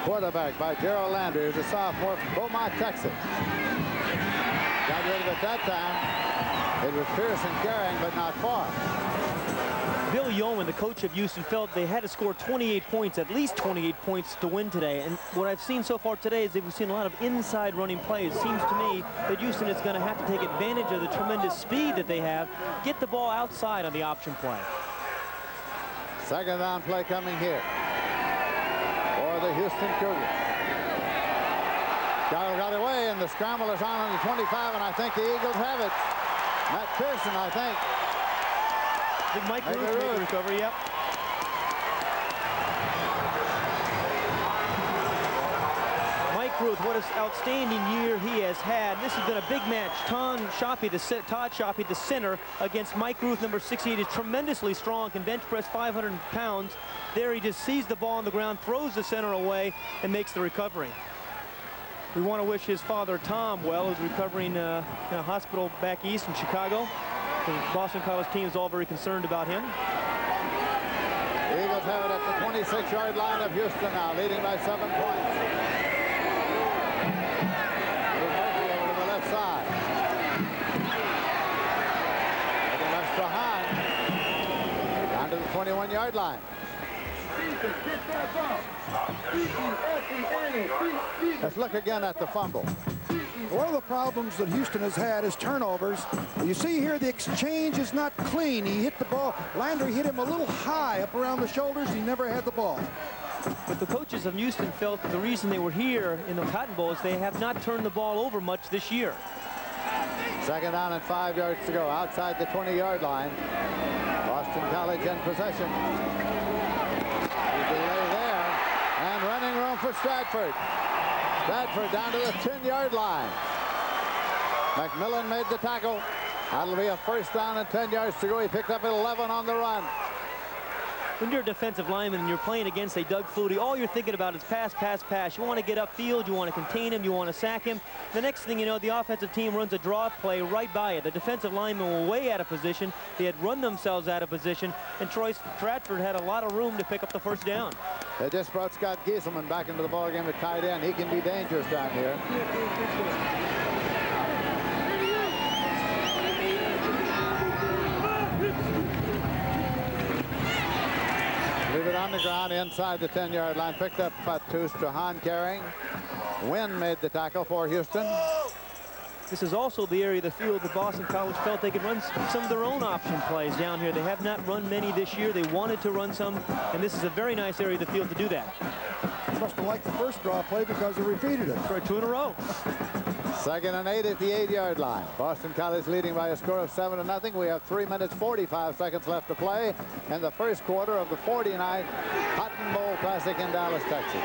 Quarterback by Gerald Landry, who's a sophomore from Beaumont, Texas. Got rid of it that time. It was Pearson carrying, but not far. Bill Yeoman, the coach of Houston, felt they had to score 28 points, at least 28 points to win today. And what I've seen so far today is that we've seen a lot of inside running plays. It seems to me that Houston is going to have to take advantage of the tremendous speed that they have, get the ball outside on the option play. Second down play coming here for the Houston Cougars. Got away, and the scramble is on the 25, and I think the Eagles have it. Matt Pearson, I think. I think Mike Ruth made the recovery, yep. Mike Ruth, what an outstanding year he has had. This has been a big match. Todd Shoppy, the center, against Mike Ruth, number 68, is tremendously strong, can bench press 500 pounds. There he just sees the ball on the ground, throws the center away, and makes the recovery. We want to wish his father, Tom, well, who's recovering in a hospital back east in Chicago. The Boston College team is all very concerned about him. The Eagles have it at the 26-yard line of Houston now, leading by 7 points. Murphy over to the left side. Making left behind. Down to the 21-yard line. Let's look again at the fumble. One of the problems that Houston has had is turnovers. You see here the exchange is not clean. He hit the ball. Landry hit him a little high up around the shoulders. He never had the ball. But the coaches of Houston felt that the reason they were here in the Cotton Bowl is they have not turned the ball over much this year. Second down and 5 yards to go outside the 20-yard line. Boston College in possession. Delay there, and running room for Stratford. Stratford down to the 10-yard line. McMillan made the tackle. That'll be a first down and 10 yards to go. He picked up 11 on the run. When you're a defensive lineman and you're playing against a Doug Flutie, all you're thinking about is pass, pass, pass. You want to get upfield, you want to contain him, you want to sack him. The next thing you know, the offensive team runs a draw play right by it. The defensive linemen were way out of position. They had run themselves out of position, and Troy Stratford had a lot of room to pick up the first down. They just brought Scott Gieselman back into the ballgame at tight end. He can be dangerous down here. Leave it on the ground inside the 10-yard line. Picked up Fatou Strahan carrying. Wynn made the tackle for Houston. This is also the area of the field that Boston College felt they could run some of their own option plays down here. They have not run many this year. They wanted to run some, and this is a very nice area of the field to do that. Must have liked the first draw play because they repeated it. For 2 in a row. Second and 8 at the 8-yard line. Boston College leading by a score of 7-0. We have 3 minutes 45 seconds left to play in the first quarter of the 49th Cotton Bowl Classic in Dallas, Texas.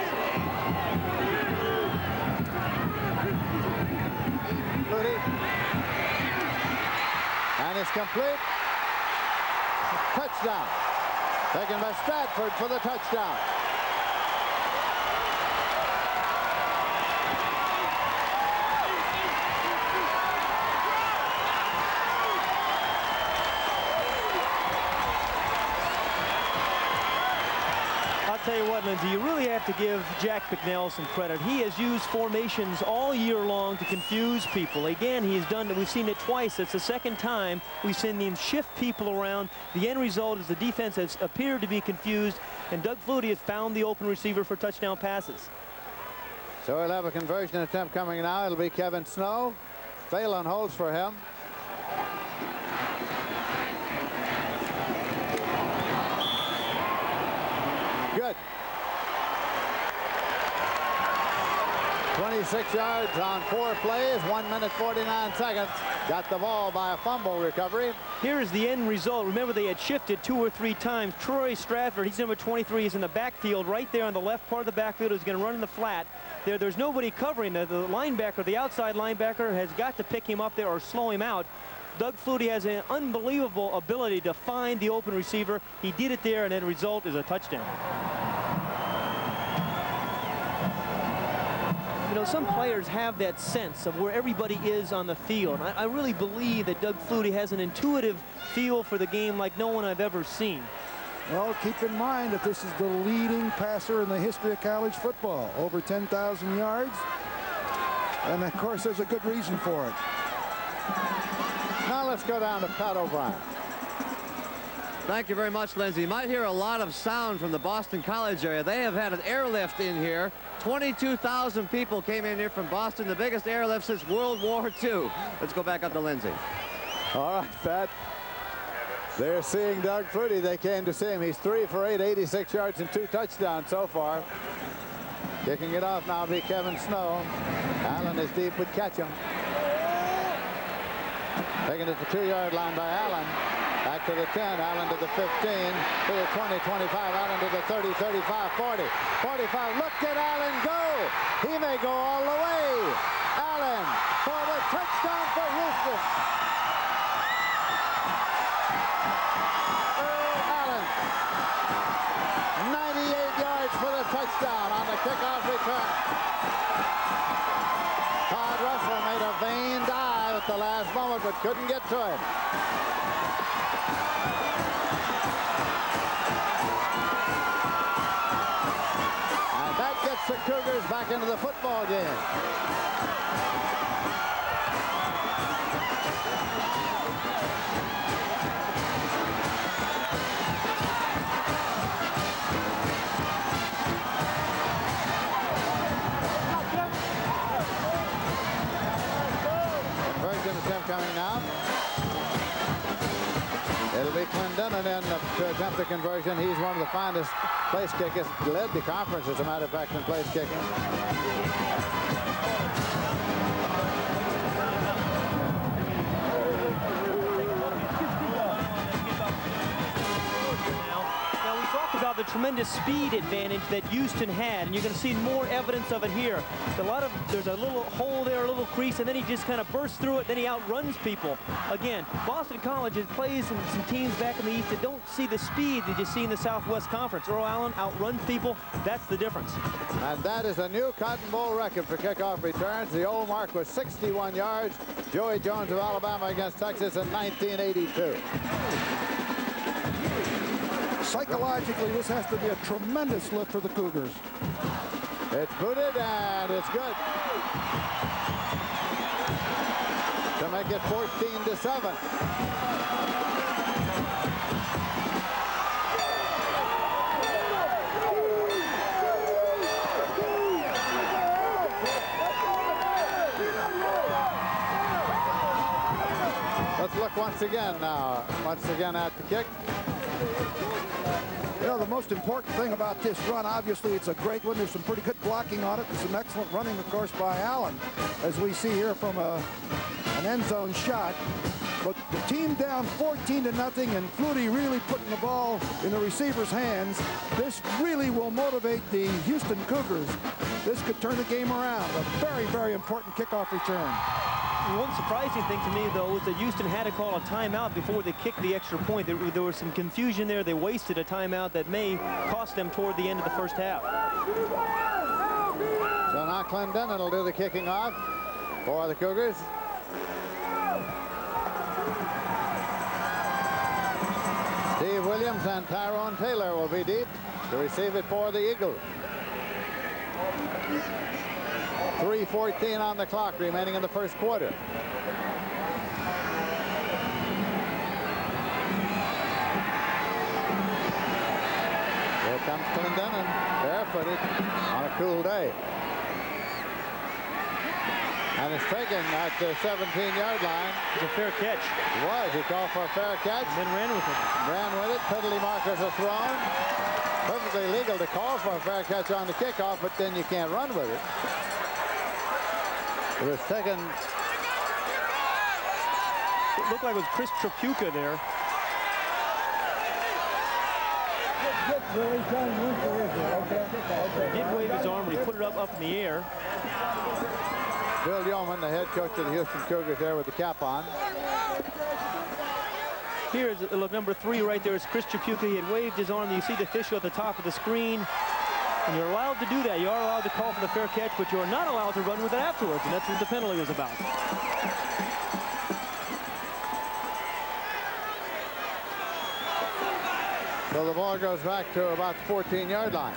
Flutie. And it's complete. Touchdown. Taken by Stratford for the touchdown. Tell you what, Lindsay, you really have to give Jack Bicknell some credit. He has used formations all year long to confuse people. Again, he's done it. We've seen it twice. It's the second time we've seen him shift people around. The end result is the defense has appeared to be confused, and Doug Flutie has found the open receiver for touchdown passes. So we'll have a conversion attempt coming now. It'll be Kevin Snow. Phelan holds for him. Good. 26 yards on 4 plays, 1 minute 49 seconds. Got the ball by a fumble recovery. Here is the end result. Remember, they had shifted 2 or 3 times. Troy Stratford, he's number 23, is in the backfield right there on the left part of the backfield. He's going to run in the flat. There's nobody covering. The linebacker, the outside linebacker, has got to pick him up there or slow him out. Doug Flutie has an unbelievable ability to find the open receiver. He did it there, and the result is a touchdown. You know, some players have that sense of where everybody is on the field. I really believe that Doug Flutie has an intuitive feel for the game like no one I've ever seen. Well, keep in mind that this is the leading passer in the history of college football. Over 10,000 yards. And, of course, there's a good reason for it. Now let's go down to Pat O'Brien. Thank you very much, Lindsay. You might hear a lot of sound from the Boston College area. They have had an airlift in here. 22,000 people came in here from Boston, the biggest airlift since World War II. Let's go back up to Lindsay. All right, Pat. They're seeing Doug Flutie. They came to see him. He's 3 for 8, 86 yards and 2 touchdowns so far. Kicking it off now will be Kevin Snow. Allen is deep with Ketchum. Taking it to the 2-yard line by Allen. Back to the 10, Allen to the 15, to the 20, 25, Allen to the 30, 35, 40, 45. Look at Allen go. He may go all the way. Allen for the touchdown for Houston. Allen, 98 yards for the touchdown on the kickoff return. Todd Russell made a vain dive at the last moment, but couldn't get to it. The Cougars back into the football game. Conversion attempt coming now. It'll be Clendenin in to attempt the conversion. He's one of the finest place kickers. Led the conference, as a matter of fact, in place kicking. Now, we talked about the tremendous speed advantage that Houston had, and you're going to see more evidence of it here. There's a little hole there, a little crease, and then he just kind of bursts through it, then he outruns people. Again, Boston College plays some teams back in the East that don't see the speed that you see in the Southwest Conference. Earl Allen outruns people. That's the difference. And that is a new Cotton Bowl record for kickoff returns. The old mark was 61 yards. Joey Jones of Alabama against Texas in 1982. Psychologically, this has to be a tremendous lift for the Cougars. It's booted, and it's good. To make it 14-7. Let's look once again now. Once again at the kick. You know, the most important thing about this run, obviously, it's a great one. There's some pretty good blocking on it and some excellent running, of course, by Allen, as we see here from an end zone shot. But the team down 14-0, and Flutie really putting the ball in the receiver's hands. This really will motivate the Houston Cougars. This could turn the game around. A very, very important kickoff return. One surprising thing to me, though, was that Houston had to call a timeout before they kicked the extra point. There was some confusion there. They wasted a timeout that may cost them toward the end of the first half. So now Clendenin will do the kicking off for the Cougars. Steve Williams and Tyrone Taylor will be deep to receive it for the Eagles. 3:14 on the clock remaining in the first quarter. Here comes Clendenin, barefooted on a cool day. And it's taken at the 17-yard line. It's a fair catch. It was. He called for a fair catch. And then ran with it. Ran with it. Penalty markers are thrown. Perfectly legal to call for a fair catch on the kickoff, but then you can't run with it. It was taken. It looked like it was Chris Trapuka there. He did wave his arm, but he put it up in the air. Bill Yeoman, the head coach of the Houston Cougars, there with the cap on. Here is look, number 3 right there is Chris Trapuka. He had waved his arm. You see the official at the top of the screen. And you're allowed to do that. You are allowed to call for the fair catch, but you're not allowed to run with it afterwards. And that's what the penalty was about. So the ball goes back to about the 14-yard line.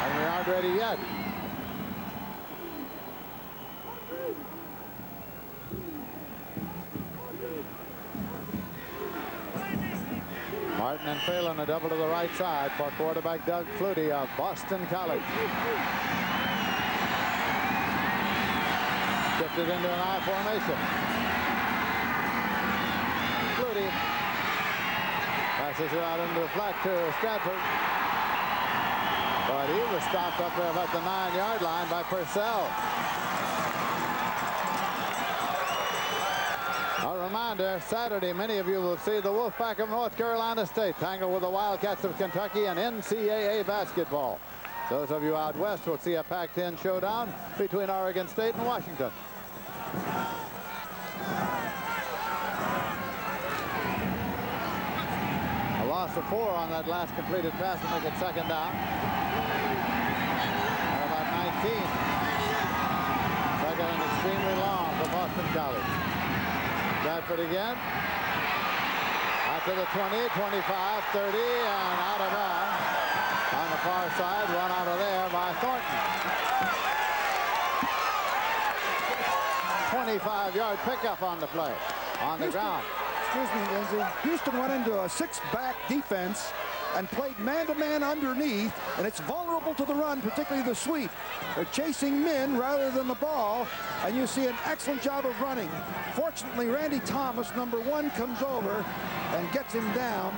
And we aren't ready yet. Martin and Phelan a double to the right side for quarterback Doug Flutie of Boston College. Shifted into an I formation. Flutie passes it out into the flat to Stratford. But he was stopped up there about the 9-yard line by Purcell. A reminder, Saturday, many of you will see the Wolfpack of North Carolina State tangle with the Wildcats of Kentucky in NCAA basketball. Those of you out west will see a Pac-10 showdown between Oregon State and Washington. A loss of 4 on that last completed pass to make it second down. And about 19. Second and extremely long for Boston College. Bradford again. Out to the 20, 25, 30, and out of bounds. On the far side, run out of there by Thornton. 25-yard pickup on the play, on the ground. Excuse me, Lindsey. Houston went into a 6-back defense and played man-to-man underneath, and it's vulnerable to the run, particularly the sweep. They're chasing men rather than the ball, and you see an excellent job of running. Fortunately, Randy Thomas, number 1, comes over and gets him down,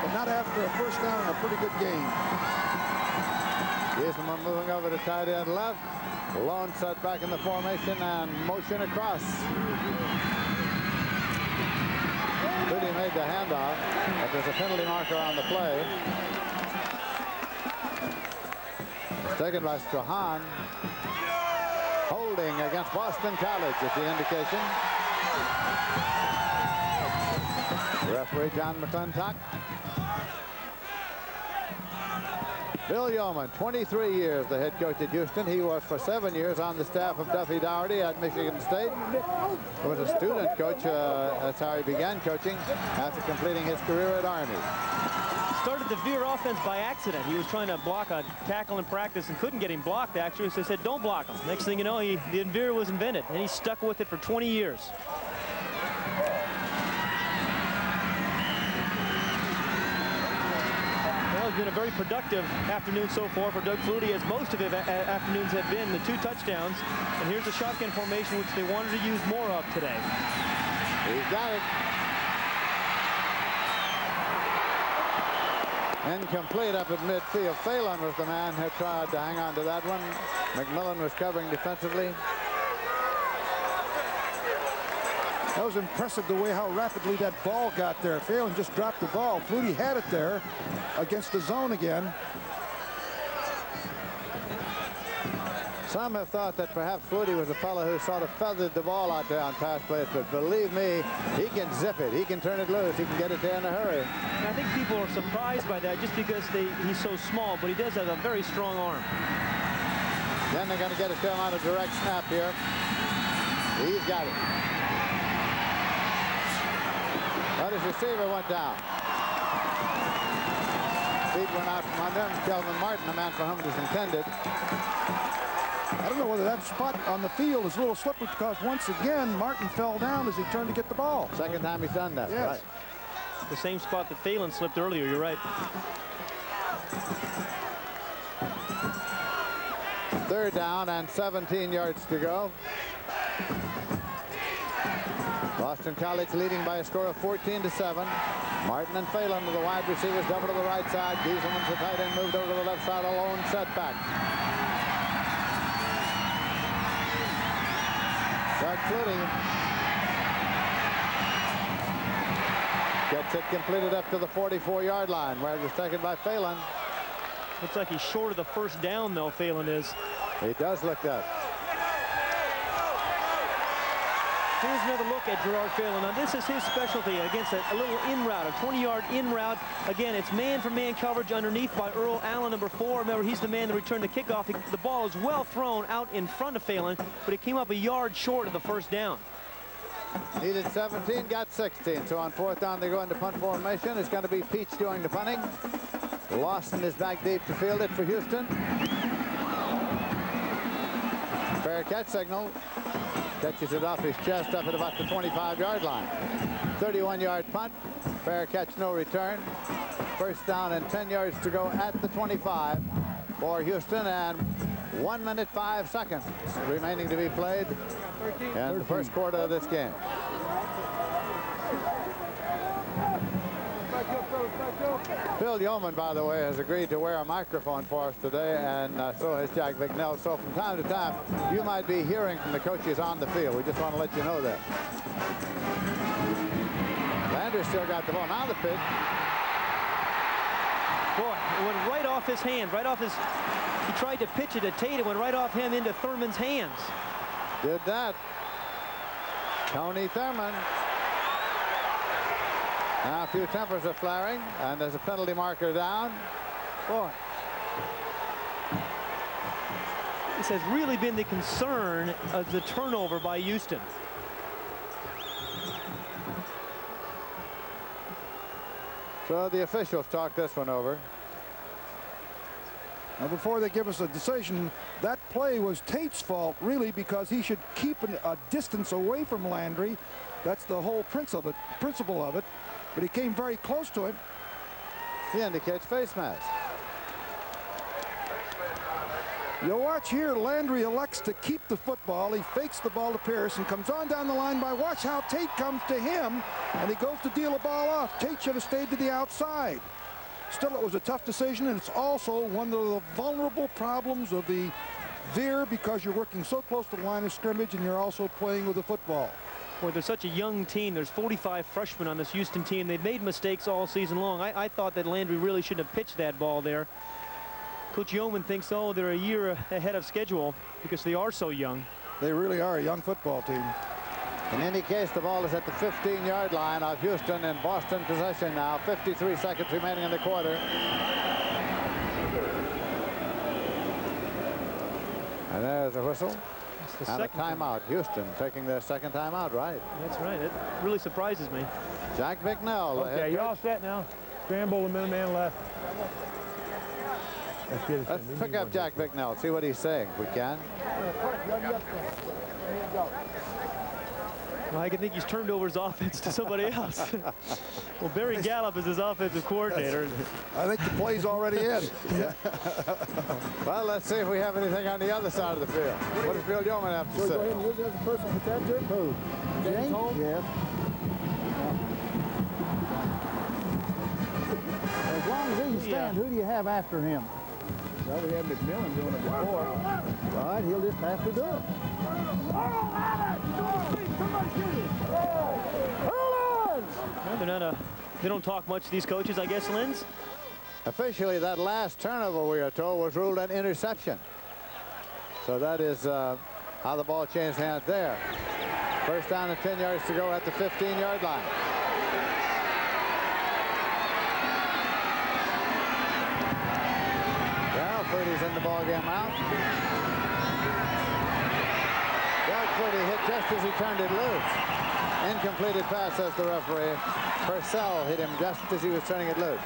but not after a first down and a pretty good game. Gieselman moving over to tight end left. Lone set back in the formation and motion across. Flutie made the handoff, but there's a penalty marker on the play. It's taken by Strahan. Holding against Boston College is the indication. Referee John McClintock. Bill Yeoman, 23 years the head coach at Houston. He was for 7 years on the staff of Duffy Daugherty at Michigan State. He was a student coach. That's how he began coaching after completing his career at Army. Started the veer offense by accident. He was trying to block a tackle in practice and couldn't get him blocked, actually, so he said, don't block him. Next thing you know, the veer was invented, and he stuck with it for 20 years. It's been a very productive afternoon so far for Doug Flutie, as most of his afternoons have been. The 2 touchdowns, and here's the shotgun formation, which they wanted to use more of today. He's got it. Incomplete up at midfield. Phelan was the man who tried to hang on to that one. McMillan was covering defensively. That was impressive, the way how rapidly that ball got there. Phelan just dropped the ball. Flutie had it there against the zone again. Some have thought that perhaps Flutie was a fellow who sort of feathered the ball out there on pass plays, but believe me, he can zip it. He can turn it loose. He can get it there in a hurry. And I think people are surprised by that just because he's so small, but he does have a very strong arm. Then they're going to get it to him on a direct snap here. He's got it. But his receiver went down. Feet went out from under him. Kelvin Martin, the man for whom it is intended. I don't know whether that spot on the field is a little slippery, because once again, Martin fell down as he turned to get the ball. Second time he's done that. Yes. Right. The same spot that Phelan slipped earlier, you're right. Third down and 17 yards to go. Boston College leading by a score of 14-7. Martin and Phelan are the wide receivers, double to the right side. Gieselman's the tight end, moved over to the left side, a lone setback. Doug Flutie gets it completed up to the 44-yard line, where it was taken by Phelan. Looks like he's short of the first down, though, Phelan is. He does look that. Here's another look at Gerard Phelan. Now, this is his specialty against a little in route, a 20-yard in route. Again, it's man-for-man coverage underneath by Earl Allen, number 4. Remember, he's the man that returned the kickoff. The ball is well thrown out in front of Phelan, but it came up a yard short of the first down. Needed 17, got 16. So on 4th down, they go into punt formation. It's going to be Peach doing the punting. Lawson is back deep to field it for Houston. Fair catch signal. Catches it off his chest up at about the 25-yard line. 31-yard punt. Fair catch, no return. First down and 10 yards to go at the 25 for Houston, and 1 minute 5 seconds remaining to be played in the first quarter of this game. Phil Yeoman, by the way, has agreed to wear a microphone for us today, and so has Jack Bicknell. So from time to time, you might be hearing from the coaches on the field. We just want to let you know that. Landry still got the ball. Now the pitch. Boy, it went right off his hand, right off his... He tried to pitch it at Tate. It went right off him into Thurman's hands. Did that. Tony Thurman. Now a few tempers are flaring, and there's a penalty marker down. Boy. This has really been the concern of the turnover by Houston. So the officials talk this one over. Now, before they give us a decision, that play was Tate's fault, really, because he should keep a distance away from Landry. That's the whole principle of it. But he came very close to him. He indicates face mask. You'll watch here, Landry elects to keep the football. He fakes the ball to Pierce and comes on down the line by watch how Tate comes to him, and he goes to deal the ball off. Tate should have stayed to the outside. Still, it was a tough decision, and it's also one of the vulnerable problems of the veer because you're working so close to the line of scrimmage and you're also playing with the football. Boy, they're such a young team. There's 45 freshmen on this Houston team. They've made mistakes all season long. I thought that Landry really shouldn't have pitched that ball there. Coach Yeoman thinks, oh, they're a year ahead of schedule because they are so young. They really are a young football team. In any case, the ball is at the 15-yard line of Houston in Boston possession now. 53 seconds remaining in the quarter. And there's a whistle. And a timeout. Houston taking their second timeout, right? That's right. It really surprises me. Jack Bicknell. Okay, you all set now? Scramble, the middleman left. Let's pick up Jack Bicknell, see what he's saying, if we can. Well, I can think he's turned over his offense to somebody else. Well, Barry Gallup is his offensive coordinator. I think the play's already in. Well, let's see if we have anything on the other side of the field. What does Bill Yeoman have to say? Go ahead and use it as a personal protector. Who? James? Yes. As long as he can stand, who do you have after him? Well, we have McMillan doing it before. Right, he'll just have to do it. Well, they don't talk much, these coaches, I guess, Linz? Officially, that last turnover, we are told, was ruled an interception. So that is how the ball changed hands there. First down and 10 yards to go at the 15-yard line. Fluty's in the ballgame now. Doug Fluty hit just as he turned it loose. Incompleted pass, says the referee. Purcell hit him just as he was turning it loose.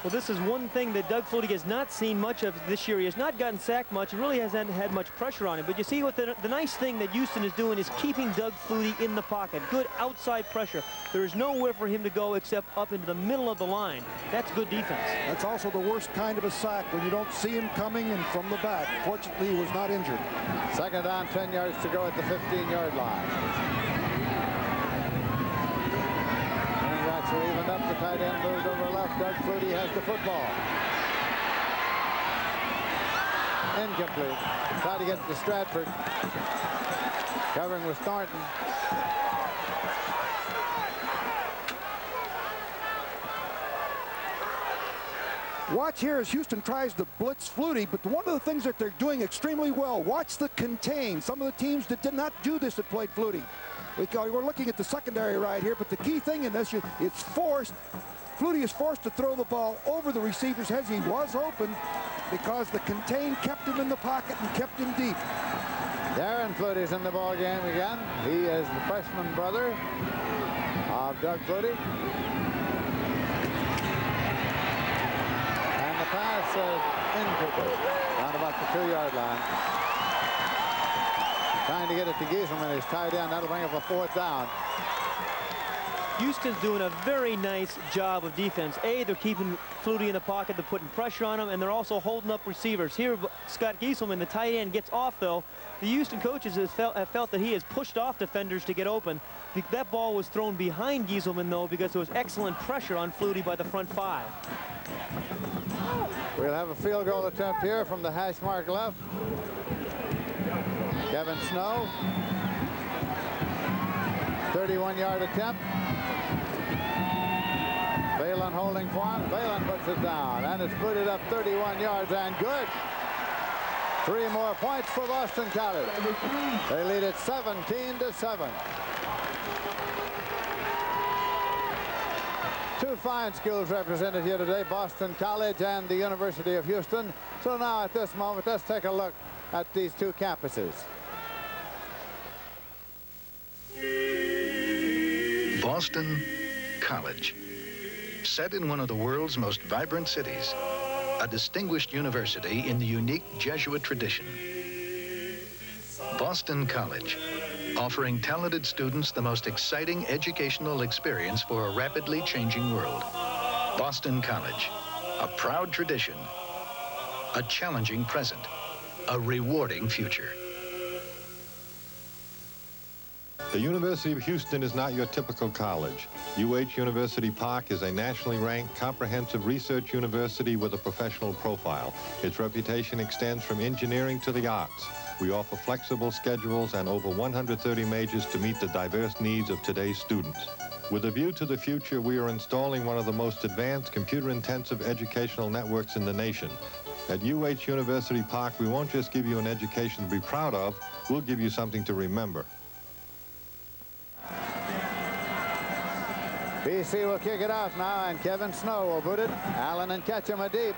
Well, Well, this is one thing that Doug Flutie has not seen much of this year. He has not gotten sacked much. He really hasn't had much pressure on him. But you see what the nice thing that Houston is doing is keeping Doug Flutie in the pocket. Good outside pressure. There is nowhere for him to go except up into the middle of the line. That's good defense. That's also the worst kind of a sack, when you don't see him coming and from the back. Fortunately, he was not injured. Second down, 10 yards to go at the 15-yard line. So evened up, the tight end moved over left. Doug Flutie has the football. Incomplete. Tried to get it to Stratford. Covering with Thornton. Watch here as Houston tries to blitz Flutie, but one of the things that they're doing extremely well, watch the contain. Some of the teams that did not do this that played Flutie. We're looking at the secondary right here, but the key thing in this, it's forced. Flutie is forced to throw the ball over the receiver's heads. He was open because the contain kept him in the pocket and kept him deep. Darren Flutie's in the ball game again. He is the freshman brother of Doug Flutie. And the pass is incomplete, down about the 2-yard line. Trying to get it to Gieselman. He's tied in. That'll bring up a 4th down. Houston's doing a very nice job of defense. They're keeping Flutie in the pocket. They're putting pressure on him, and they're also holding up receivers. Here, Scott Gieselman, the tight end, gets off, though. The Houston coaches have felt that he has pushed off defenders to get open. That ball was thrown behind Gieselman, though, because there was excellent pressure on Flutie by the front 5. We'll have a field goal attempt here from the hash mark left. Kevin Snow, 31-yard attempt. Valen holding for him. Valen puts it down, and it's booted up 31 yards, and good. 3 more points for Boston College. They lead it 17-7. 2 fine schools represented here today, Boston College and the University of Houston. So now at this moment, let's take a look at these 2 campuses. Boston College, set in one of the world's most vibrant cities, a distinguished university in the unique Jesuit tradition. Boston College, offering talented students the most exciting educational experience for a rapidly changing world. Boston College, a proud tradition, a challenging present, a rewarding future. The University of Houston is not your typical college. UH University Park is a nationally ranked, comprehensive research university with a professional profile. Its reputation extends from engineering to the arts. We offer flexible schedules and over 130 majors to meet the diverse needs of today's students. With a view to the future, we are installing one of the most advanced computer-intensive educational networks in the nation. At UH University Park, we won't just give you an education to be proud of, we'll give you something to remember. BC will kick it off now, and Kevin Snow will boot it. Allen and Ketchum are deep.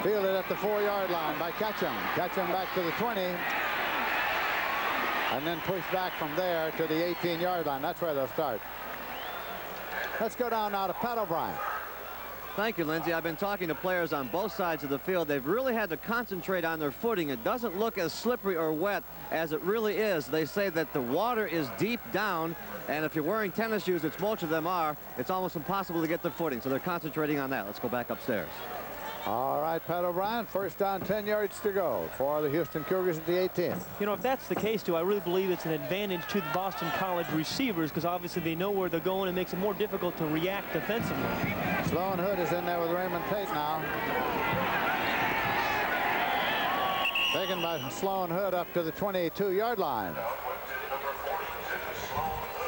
Fielded at the 4-yard line by Ketchum. Ketchum back to the 20. And then pushed back from there to the 18-yard line. That's where they'll start. Let's go down now to Pat O'Brien. Thank you, Lindsey. I've been talking to players on both sides of the field. They've really had to concentrate on their footing. It doesn't look as slippery or wet as it really is. They say that the water is deep down, and if you're wearing tennis shoes, which most of them are, it's almost impossible to get the footing. So they're concentrating on that. Let's go back upstairs. All right, Pat O'Brien, first down, 10 yards to go for the Houston Cougars at the 18. You know, if that's the case, too, I really believe it's an advantage to the Boston College receivers because obviously they know where they're going and makes it more difficult to react defensively. Sloan Hood is in there with Raymond Tate now. Taken by Sloan Hood up to the 22-yard line.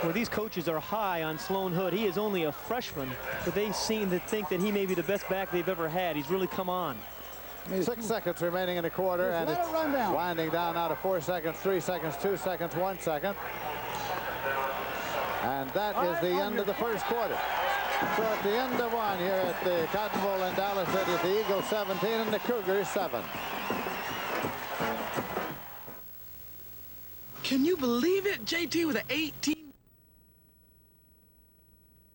Well, these coaches are high on Sloan Hood. He is only a freshman, but they seem to think that he may be the best back they've ever had. He's really come on. 6 seconds remaining in the quarter, and it's winding down now to 4 seconds, 3 seconds, 2 seconds, 1 second. And that is the end of the first quarter. So at the end of one here at the Cotton Bowl in Dallas City, the Eagles 17 and the Cougars 7. Can you believe it? JT with an 18.